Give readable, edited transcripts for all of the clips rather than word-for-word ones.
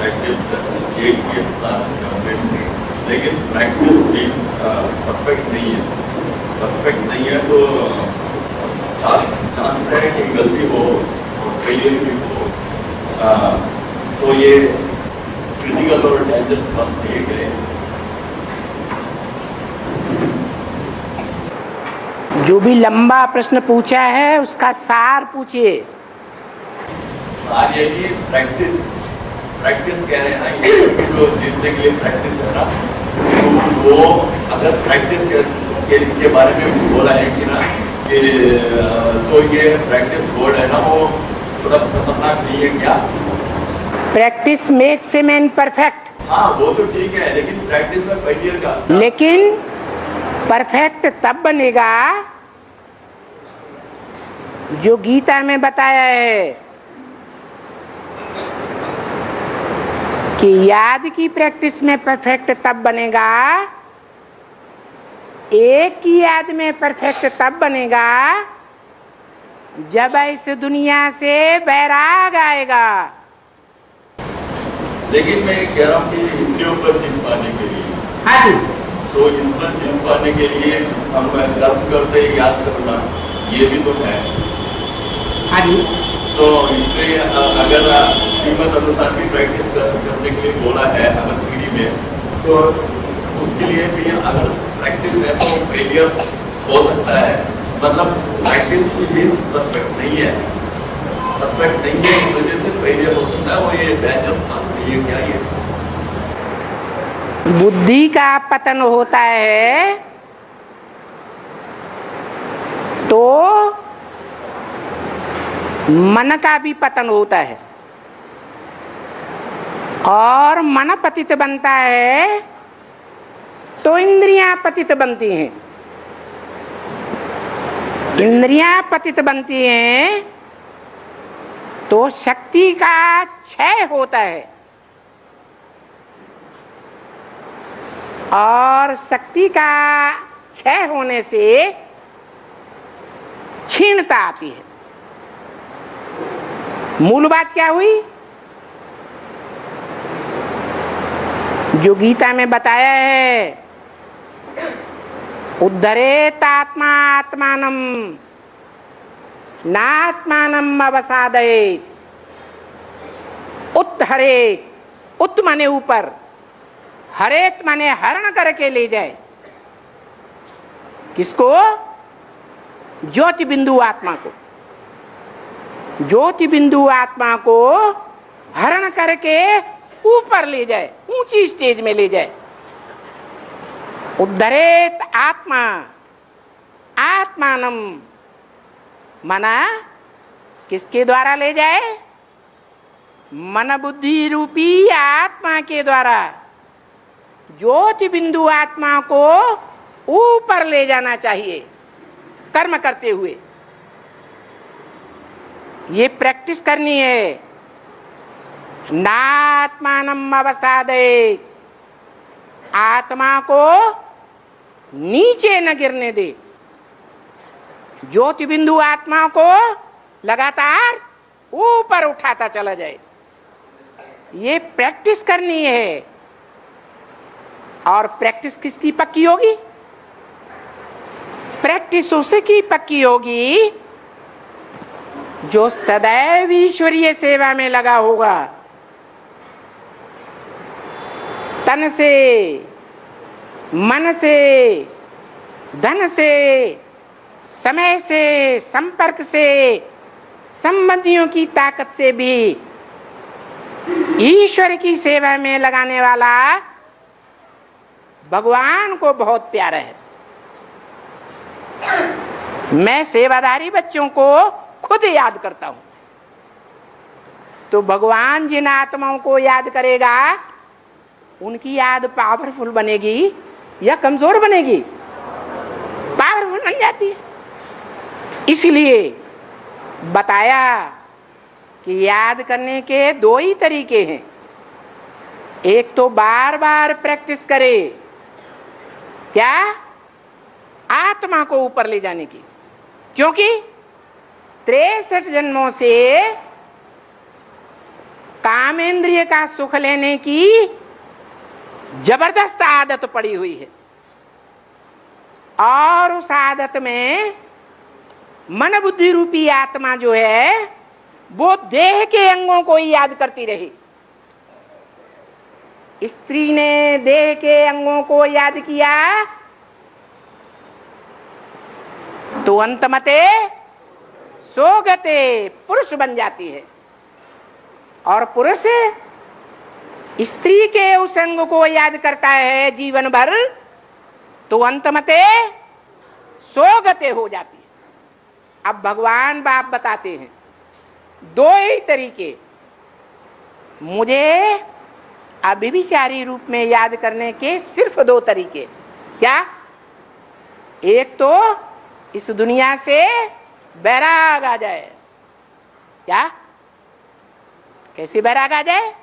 Practice ये लेकिन practice भी परफेक्ट नहीं है। परफेक्ट नहीं है तो चांस है कि गलती हो और फेलियर भी हो। तो ये क्रिटिकल और डेंजरस बात नहीं है। जो भी लंबा प्रश्न पूछा है उसका सार पूछिए। सार ये कि प्रैक्टिस कह रहे हैं ना, ये जो जीतने के लिए प्रैक्टिस है ना, तो वो अगर प्रैक्टिस के बारे में बोला है कि ना कि तो ये प्रैक्टिस बोर्ड है ना, वो थोड़ा खतरनाक नहीं है क्या? Practice makes a man perfect. हाँ वो तो ठीक है, लेकिन प्रैक्टिस में फेलियर का। लेकिन परफेक्ट तब बनेगा जो गीता में बताया है कि याद की प्रैक्टिस में परफेक्ट तब बनेगा, एक की याद में परफेक्ट तब बनेगा जब इस दुनिया से वैराग आएगा। लेकिन मैं कह रहा हूँ कि इंद्रियों पर जीत पाने के लिए, हाँ जी, तो इस पर जीत पाने के लिए हम कर्म करते याद करना, ये भी तो है। हाँ जी। तो इसलिए अगर श्रीमत अनुसार भी प्रैक्टिस करने के लिए बोला है अगर सीढ़ी में, तो उसके लिए भी अगर प्रैक्टिस है तो फेलियर हो सकता है। मतलब प्रैक्टिस भी परफेक्ट नहीं है, परफेक्ट नहीं है, इस वजह से फेलियर हो सकता है। और ये डेंजरस बात नहीं है क्या? ये बुद्धि का पतन होता है तो मन का भी पतन होता है, और मन पतित बनता है तो इंद्रियां पतित बनती हैं। इंद्रियां पतित बनती हैं तो शक्ति का क्षय होता है, और शक्ति का क्षय होने से क्षीणता आती है। मूल बात क्या हुई? जो गीता में बताया है, उद्धरेत आत्मा आत्मानम नात्मानम अवसादयेत। उत्हरेत, उत माने ऊपर, हरेत माने हरण करके ले जाए। किसको? ज्योति बिंदु आत्मा को। ज्योति बिंदु आत्मा को हरण करके ऊपर ले जाए, ऊंची स्टेज में ले जाए। उद्धरेत आत्मा आत्मानम, मना किसके द्वारा ले जाए? मन बुद्धि रूपी आत्मा के द्वारा ज्योति बिंदु आत्मा को ऊपर ले जाना चाहिए कर्म करते हुए। ये प्रैक्टिस करनी है। नात्मानम अवसादयेत, आत्मा को नीचे न गिरने दे। ज्योति बिंदु आत्मा को लगातार ऊपर उठाता चला जाए। ये प्रैक्टिस करनी है। और प्रैक्टिस किसकी पक्की होगी? प्रैक्टिस उसकी पक्की होगी जो सदैव ईश्वरीय सेवा में लगा होगा। तन से, मन से, धन से, समय से, संपर्क से, संबंधियों की ताकत से भी ईश्वर की सेवा में लगाने वाला भगवान को बहुत प्यारा है। मैं सेवादारी बच्चों को खुद याद करता हूं, तो भगवान जिन आत्माओं को याद करेगा उनकी याद पावरफुल बनेगी या कमजोर बनेगी? पावरफुल बन जाती है। इसलिए बताया कि याद करने के दो ही तरीके हैं। एक तो बार बार प्रैक्टिस करे, क्या? आत्मा को ऊपर ले जाने की। क्योंकि 63 जन्मों से कामेंद्रिय का सुख लेने की जबरदस्त आदत पड़ी हुई है, और उस आदत में मन बुद्धि रूपी आत्मा जो है वो देह के अंगों को ही याद करती रही। स्त्री ने देह के अंगों को याद किया तो अंतमते सोगते पुरुष बन जाती है, और पुरुष स्त्री के उस अंग को याद करता है जीवन भर तो अंतमते सोगते हो जाती है। अब भगवान बाप बताते हैं दो ही तरीके मुझे अभिविचारी रूप में याद करने के, सिर्फ दो तरीके। क्या? एक तो इस दुनिया से बैराग आ जाए। क्या? कैसे बैराग आ जाए?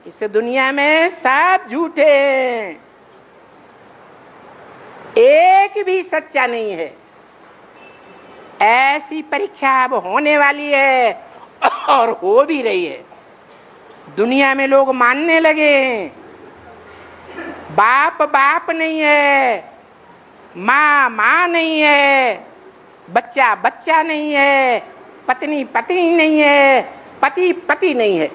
इस दुनिया में सब झूठे हैं, एक भी सच्चा नहीं है। ऐसी परीक्षा अब होने वाली है और हो भी रही है। दुनिया में लोग मानने लगे हैं बाप बाप नहीं है, माँ माँ नहीं है, बच्चा बच्चा नहीं है, पत्नी पत्नी नहीं है, पति पति नहीं है।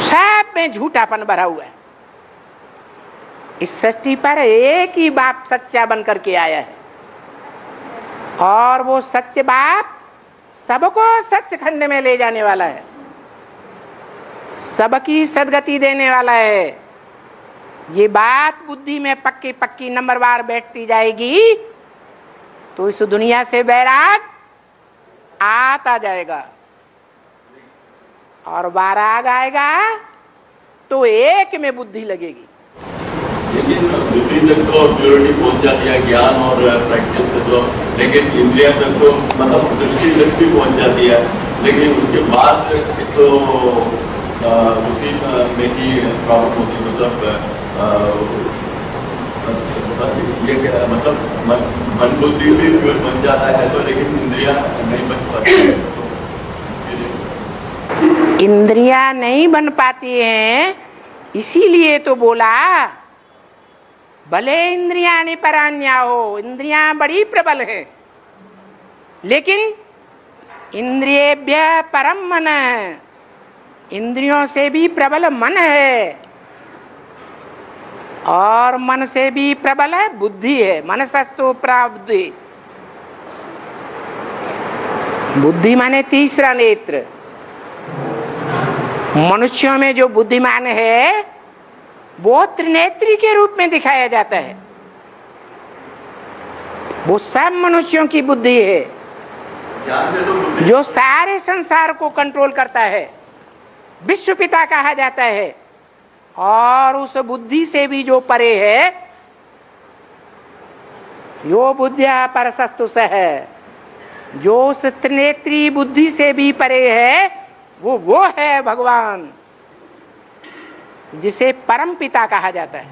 सब में झूठापन भरा हुआ है। इस सृष्टि पर एक ही बाप सच्चा बन करके आया है, और वो सच्चे बाप सबको सच खंड में ले जाने वाला है, सबकी सदगति देने वाला है। ये बात बुद्धि में पक्की पक्की नंबरवार बैठती जाएगी तो इस दुनिया से बैराग आता जाएगा, और बैराग आएगा तो एक में बुद्धि लगेगी। लेकिन बुद्धि तक तो प्योरिटी पहुंच जाती है ज्ञान और प्रैक्टिस से तो, लेकिन इंद्रिया तक तो मतलब दृष्टि तक भी पहुंच जाती है, लेकिन उसके बाद तो उसी में ही प्रॉब्लम होती है। मतलब ये क्या मतलब मन बुद्धि भी बन जाता है तो, लेकिन इंद्रिया नहीं बन पाती। इंद्रियां नहीं बन पाती हैं, इसीलिए तो बोला भले इंद्रियाणि परान्या हो, इंद्रियां बड़ी प्रबल है, लेकिन इंद्रियेभ्यः परम मन, इंद्रियों से भी प्रबल मन है, और मन से भी प्रबल है बुद्धि है। मनसस्तु प्राबुद्धि, बुद्धि माने तीसरा नेत्र। मनुष्यों में जो बुद्धिमान है वो त्रिनेत्री के रूप में दिखाया जाता है। वो सब मनुष्यों की बुद्धि है जो सारे संसार को कंट्रोल करता है, विश्व पिता कहा जाता है। और उस बुद्धि से भी जो परे है, यो बुद्धिया परसस्तु है, जो उस त्रिनेत्री बुद्धि से भी परे है, वो है भगवान, जिसे परम पिता कहा जाता है।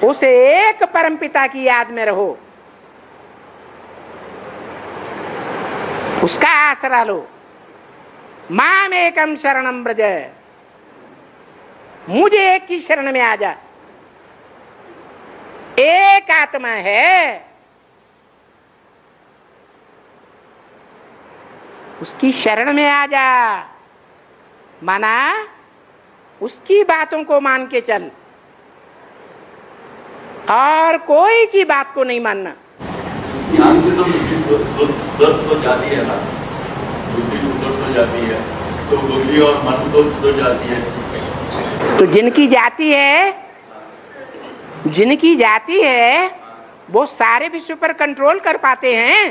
उस एक परम पिता की याद में रहो, उसका आसरा लो। माम एकम शरणम ब्रज, मुझे एक की शरण में आ जा। एक आत्मा है, उसकी शरण में आ जा, माना उसकी बातों को मान के चल, और कोई की बात को नहीं मानना। ध्यान से तो बुद्धि तो जाती है ना, बुद्धि सुधर तो जाती है, तो बुद्धि और मन तो सुधर जाती है। तो जिनकी जाती है वो सारे विश्व पर कंट्रोल कर पाते हैं।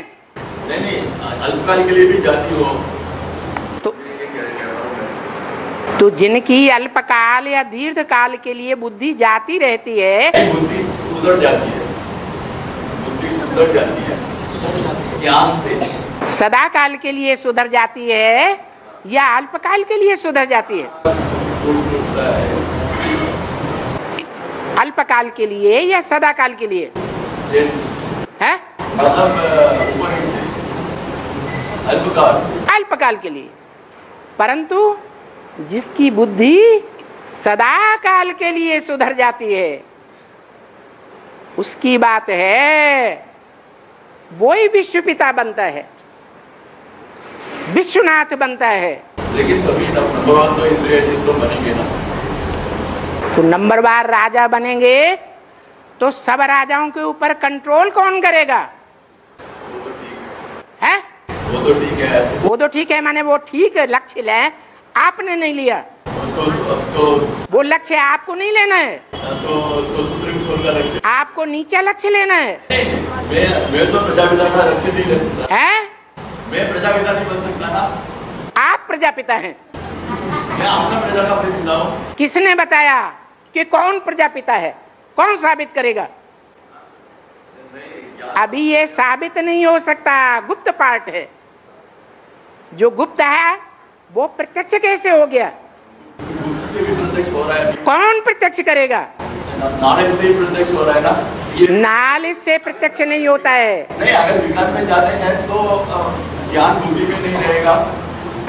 नहीं, अल्पकाल के लिए भी जाती हो तो जिनकी अल्पकाल या दीर्घ काल के लिए बुद्धि जाती रहती है, बुद्धि सुधर जाती है, बुद्धि सुधर जाती है ज्ञान से। सदा काल के लिए सुधर जाती है या अल्पकाल के लिए सुधर जाती है? अल्पकाल के लिए या सदा काल के लिए है? अल्पकाल अल्पकाल के लिए, परंतु जिसकी बुद्धि सदा काल के लिए सुधर जाती है उसकी बात है, वो ही विश्व पिता बनता है, विश्वनाथ बनता है। लेकिन सभी नंबर वन तो इंद्रिय तो बनेंगे ना। तो नंबर वन राजा बनेंगे तो सब राजाओं के ऊपर कंट्रोल कौन करेगा? है वो तो ठीक है, वो तो ठीक है, माने वो ठीक है, लक्ष्य ले, आपने नहीं लिया तो वो लक्ष्य, आपको नहीं लेना है, तो सुप्रीम कोर्ट का लक्ष्य, आपको नीचा लक्ष्य लेना है। मैं तो प्रजापिता का लक्ष्य नहीं ले सकता है, मैं प्रजापिता नहीं बन सकता ना। आप प्रजापिता हैं। मैं अपना प्रजा का प्रतिनिधि हूँ। किसने बताया कि कौन प्रजापिता है? कौन साबित करेगा? अभी ये साबित नहीं हो सकता, गुप्त पार्ट है। जो गुप्त है वो प्रत्यक्ष कैसे हो गया? उससे भी प्रत्यक्ष हो रहा है, कौन प्रत्यक्ष करेगा? नॉलेज से ही प्रत्यक्ष हो रहा है ना। ये नॉलेज से प्रत्यक्ष नहीं होता है। नहीं, अगर विज्ञान में जाते हैं तो ज्ञान बुद्धि में नहीं रहेगा।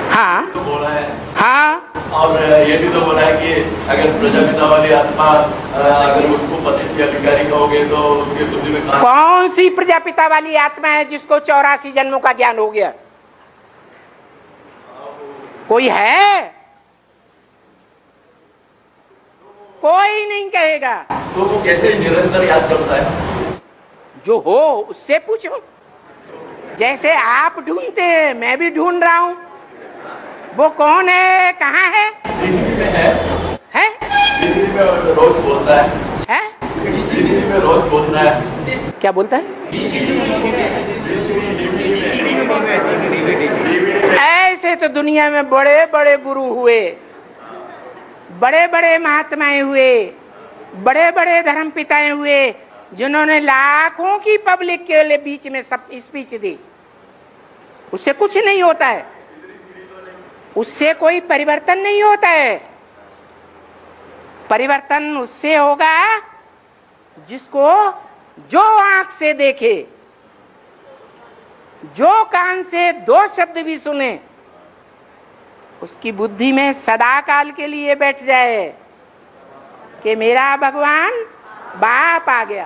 हाँ तो बोला है, हाँ, और ये भी तो बोला है कि अगर प्रजापिता वाली आत्मा अगर उसको पति अधिकारी कहोगे तो उसके बुद्धि में कौन सी प्रजापिता वाली आत्मा है जिसको 84 जन्मों का ज्ञान हो गया? कोई है? कोई नहीं कहेगा। तो वो कैसे निरंतर याद करता है? जो हो उससे पूछो। जैसे आप ढूंढते हैं, मैं भी ढूंढ रहा हूं। वो कौन है, कहाँ है? सीसीटीवी में है, है? सीसीटीवी में रोज बोलता है, है? सीसीटीवी में रोज बोलता है। क्या बोलता है? ऐसे तो दुनिया में बड़े बड़े गुरु हुए, बड़े बड़े महात्माएं हुए, बड़े बड़े धर्म पिताएं हुए, जिन्होंने लाखों की पब्लिक के लिए बीच में सब स्पीच दी। उससे कुछ नहीं होता है, उससे कोई परिवर्तन नहीं होता है। परिवर्तन उससे होगा जिसको जो आंख से देखे, जो कान से 2 शब्द भी सुने, उसकी बुद्धि में सदा काल के लिए बैठ जाए कि मेरा भगवान बाप आ गया।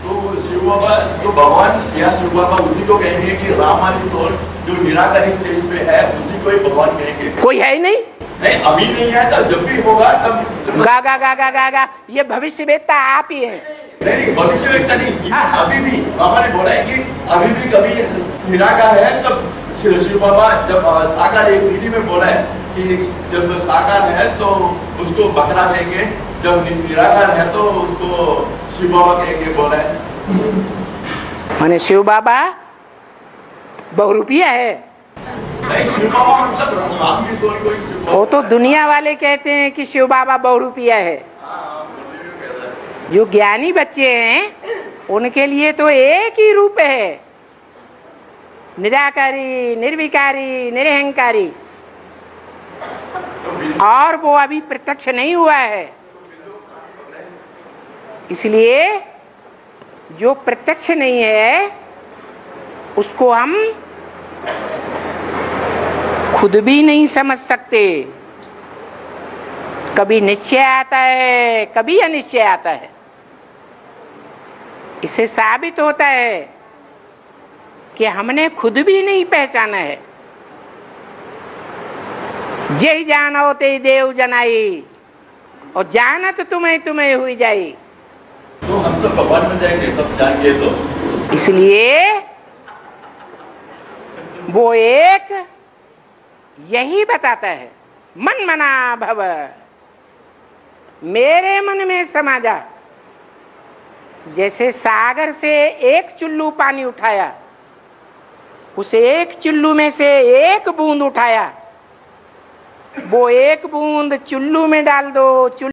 तो शिव बाबा, तो भगवान या शिव बाबा उसी को कहेंगे कि राम वाली सोल जो निराकारी स्टेज पे है उसी को ही भगवान कहेंगे। कोई है ही नहीं। नहीं, अभी नहीं है, तब जब भी होगा तब गा गा गा गा गा गा, ये भविष्यवेत्ता आप ही हैं। नहीं, भविष्यवेत्ता नहीं, अभी भी बाबा ने बोला है कि अभी भी कभी निराकार है तब शिव बाबा, जब साकार एक सीढ़ी में बोला है कि जब साकार है तो उसको बकरा कहेंगे, जब निराकार है तो उसको शिव बाबा कहेंगे, बोला है। माने शिव बाबा बहुरूपिया है। नहीं, शिव बाबा मतलब राम की सोल को ही शिव बाबा। वो तो दुनिया वाले कहते हैं कि शिव बाबा बहुरूपिया है। जो ज्ञानी बच्चे हैं उनके लिए तो एक ही रूप है, निराकारी, निर्विकारी, निरहंकारी, और वो अभी प्रत्यक्ष नहीं हुआ है। इसलिए जो प्रत्यक्ष नहीं है उसको हम खुद भी नहीं समझ सकते। कभी निश्चय आता है, कभी अनिश्चय आता है। इससे साबित होता है कि हमने खुद भी नहीं पहचाना है। जय जानो ते देव जनाई, और जानत तुम्हें तुम्हें हुई जाई। तो हम सब भगवान बन जाएंगे सब जान गए तो। इसलिए वो एक यही बताता है, मन मना भव, मेरे मन में समा जा। जैसे सागर से एक चुल्लू पानी उठाया, उस एक चुल्लू में से एक बूंद उठाया, वो एक बूंद चुल्लू में डाल दो,